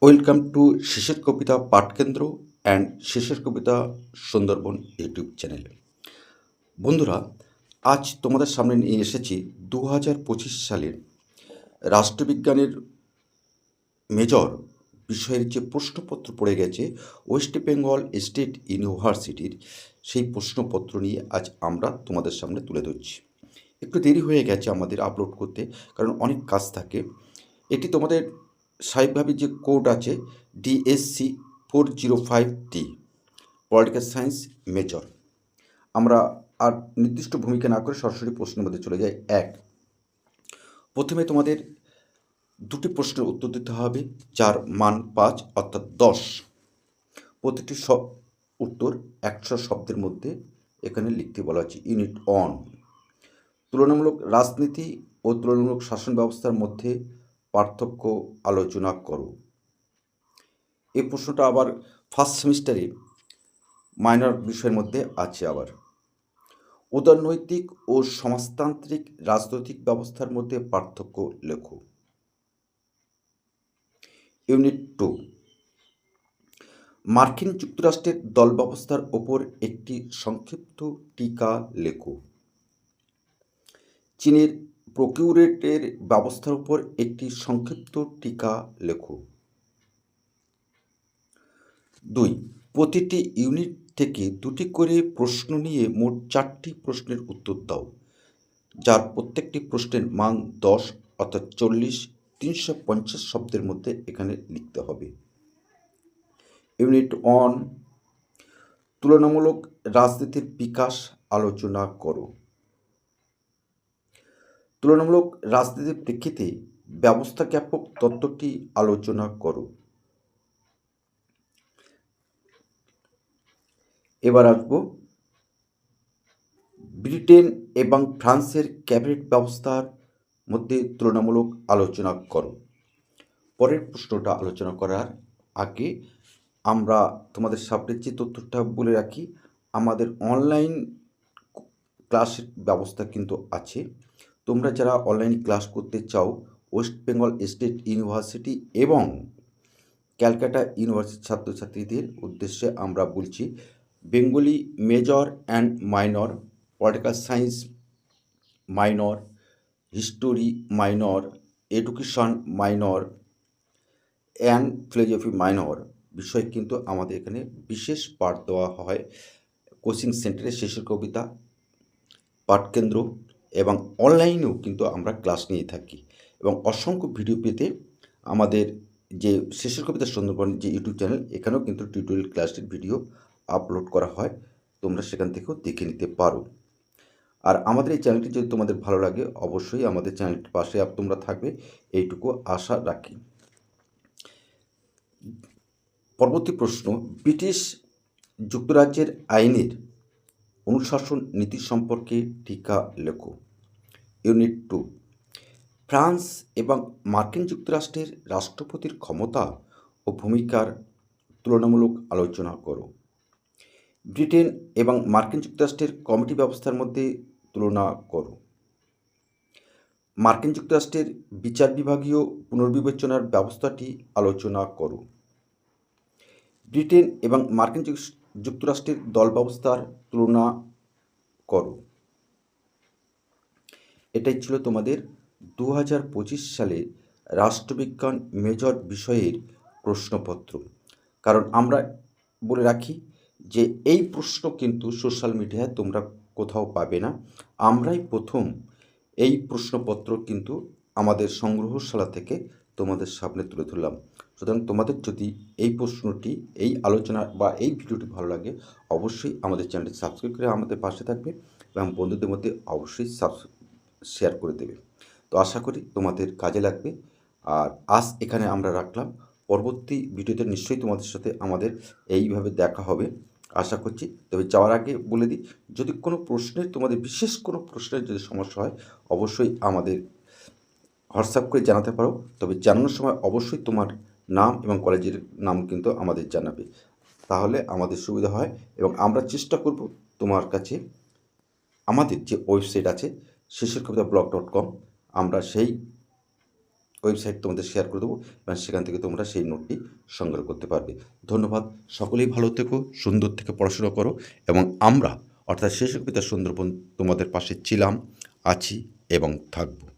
Welcome to শেষের কবিতা পাঠকেন্দ্র and শেষের কবিতা Sundarban YouTube channel. বন্ধুরা, আজ তোমাদের সামনে নিয়ে এসেছি 2025 সালের রাষ্ট্রবিজ্ঞানের মেজর বিষয়ের যে প্রশ্নপত্র পড়ে গেছে ওয়েস্ট বেঙ্গল স্টেট ইউনিভার্সিটির, সেই প্রশ্নপত্র নিয়ে আজ আমরা তোমাদের সামনে তুলে ধরছি। একটু দেরি হয়ে গেছে আমাদের আপলোড করতে, কারণ অনেক কাজ থাকে। এটি তোমাদের স্বাভাবিকভাবে যে কোড আছে DSC 405D, political science major. আমরা আর নির্দিষ্ট ভূমিকা না করে সরাসরি প্রশ্নের মধ্যে চলে যাই। প্রথমে তোমাদের দুটি প্রশ্নের উত্তর দিতে হবে, যার মান 5 অর্থাৎ 10। প্রতিটি উত্তর 100 শব্দের মধ্যে এখানে লিখতে বলা হচ্ছে। ইউনিট 1, তুলনামূলক রাজনীতি ও তুলনামূলক শাসন ব্যবস্থার মধ্যে পার্থক্য আলোচনা করো। এই প্রশ্নটা আবার ফার্স্ট সেমিস্টারে মাইনর বিষয়ের মধ্যে আছে। আবার উদারনৈতিক ও সমাজতান্ত্রিক রাজনৈতিক ব্যবস্থার মধ্যে পার্থক্য লেখো। ইউনিট 2, মার্কিন যুক্তরাষ্ট্রের দল ব্যবস্থার ওপর একটি সংক্ষিপ্ত টিকা লেখো। চীনের প্রকিউরেটের ব্যবস্থার উপর একটি সংক্ষিপ্ত টিকা লেখো। 2, প্রতিটি ইউনিট থেকে দুটি করে প্রশ্ন নিয়ে মোট 4টি প্রশ্নের উত্তর দাও, যার প্রত্যেকটি প্রশ্নের মান 10 অর্থাৎ 40, 350 শব্দের মধ্যে এখানে লিখতে হবে। ইউনিট 1, তুলনামূলক রাজনীতির বিকাশ আলোচনা করো। তুলনামূলক রাজনীতির প্রেক্ষিতে ব্যবস্থা জ্ঞাপক তত্ত্বটি আলোচনা করো। এবার আসবো ব্রিটেন এবং ফ্রান্সের ক্যাবিনেট ব্যবস্থার মধ্যে তুলনামূলক আলোচনা করো। পরের প্রশ্নটা আলোচনা করার আগে আমরা তোমাদের সামনে যে তথ্যটা বলে রাখি, আমাদের অনলাইন ক্লাসের ব্যবস্থা কিন্তু আছে। তোমরা যারা অনলাইন ক্লাস করতে চাও, ওয়েস্ট বেঙ্গল স্টেট ইউনিভার্সিটি এবং ক্যালকাটা ইউনিভার্সিটির ছাত্রছাত্রীদের উদ্দেশ্যে আমরা বলছি, Bengali major and minor, political science minor, history minor, education minor and philosophy minor বিষয় কিন্তু আমাদের এখানে বিশেষ পাঠ দেওয়া হয়। কোচিং সেন্টারে শেষের কবিতা পাঠকেন্দ্র এবং অনলাইনেও কিন্তু আমরা ক্লাস নিয়ে থাকি। এবং অসংখ্য ভিডিও পেতে আমাদের যে শেষের কবিতা সুন্দরবন যে ইউটিউব চ্যানেল, এখানেও কিন্তু টিউটোরিয়াল ক্লাসের ভিডিও আপলোড করা হয়, তোমরা সেখান থেকেও দেখে নিতে পারো। আর আমাদের এই চ্যানেলটি যদি তোমাদের ভালো লাগে, অবশ্যই আমাদের চ্যানেলটির পাশে তোমরা থাকবে, এইটুকু আশা রাখি। পরবর্তী প্রশ্ন, ব্রিটিশ যুক্তরাজ্যের আইনের অনুশাসন নীতি সম্পর্কে টিকা লেখো। ইউনিট 2, ফ্রান্স এবং মার্কিন যুক্তরাষ্ট্রের রাষ্ট্রপতির ক্ষমতা ও ভূমিকার তুলনামূলক আলোচনা করো। ব্রিটেন এবং মার্কিন যুক্তরাষ্ট্রের কমিটি ব্যবস্থার মধ্যে তুলনা করো। মার্কিন যুক্তরাষ্ট্রের বিচার বিভাগীয় পুনর্বিবেচনার ব্যবস্থাটি আলোচনা করো। ব্রিটেন এবং মার্কিন যুক্তরাষ্ট্রের দল ব্যবস্থার তুলনা করো। এটাই ছিল তোমাদের 2025 সালে রাষ্ট্রবিজ্ঞান মেজর বিষয়ের প্রশ্নপত্র। কারণ আমরা বলে রাখি যে এই প্রশ্ন কিন্তু সোশ্যাল মিডিয়ায় তোমরা কোথাও পাবে না, আমরাই প্রথম এই প্রশ্নপত্র কিন্তু আমাদের সংগ্রহশালা থেকে তোমাদের সামনে তুলে ধরলাম। সুতরাং তোমাদের যদি এই প্রশ্নটি, এই আলোচনা বা এই ভিডিওটি ভালো লাগে, অবশ্যই আমাদের চ্যানেলটি সাবস্ক্রাইব করে আমাদের পাশে থাকবে এবং বন্ধুদের মধ্যে অবশ্যই শেয়ার করে দেবে। তো আশা করি তোমাদের কাজে লাগবে। আর আজ এখানে আমরা রাখলাম, পরবর্তী ভিডিওতে নিশ্চয়ই তোমাদের সাথে আমাদের এইভাবে দেখা হবে আশা করছি। তবে যাওয়ার আগে বলে দিই, যদি কোনো প্রশ্নের, তোমাদের বিশেষ কোনো প্রশ্নের যদি সমস্যা হয়, অবশ্যই আমাদের হোয়াটসঅ্যাপ করে জানাতে পারো। তবে জানানোর সময় অবশ্যই তোমার নাম এবং কলেজের নাম কিন্তু আমাদের জানাবে, তাহলে আমাদের সুবিধা হয়। এবং আমরা চেষ্টা করব তোমার কাছে আমাদের যে ওয়েবসাইট আছে শেষের কবিতা blog.com, আমরা সেই ওয়েবসাইট তোমাদের শেয়ার করে দেবো এবং সেখান থেকে তোমরা সেই নোটটি সংগ্রহ করতে পারবে। ধন্যবাদ। সকলেই ভালো থেকো, সুন্দর থেকে পড়াশোনা করো এবং আমরা অর্থাৎ শিশু কবিতা সুন্দরবন তোমাদের পাশে ছিলাম, আছি এবং থাকবো।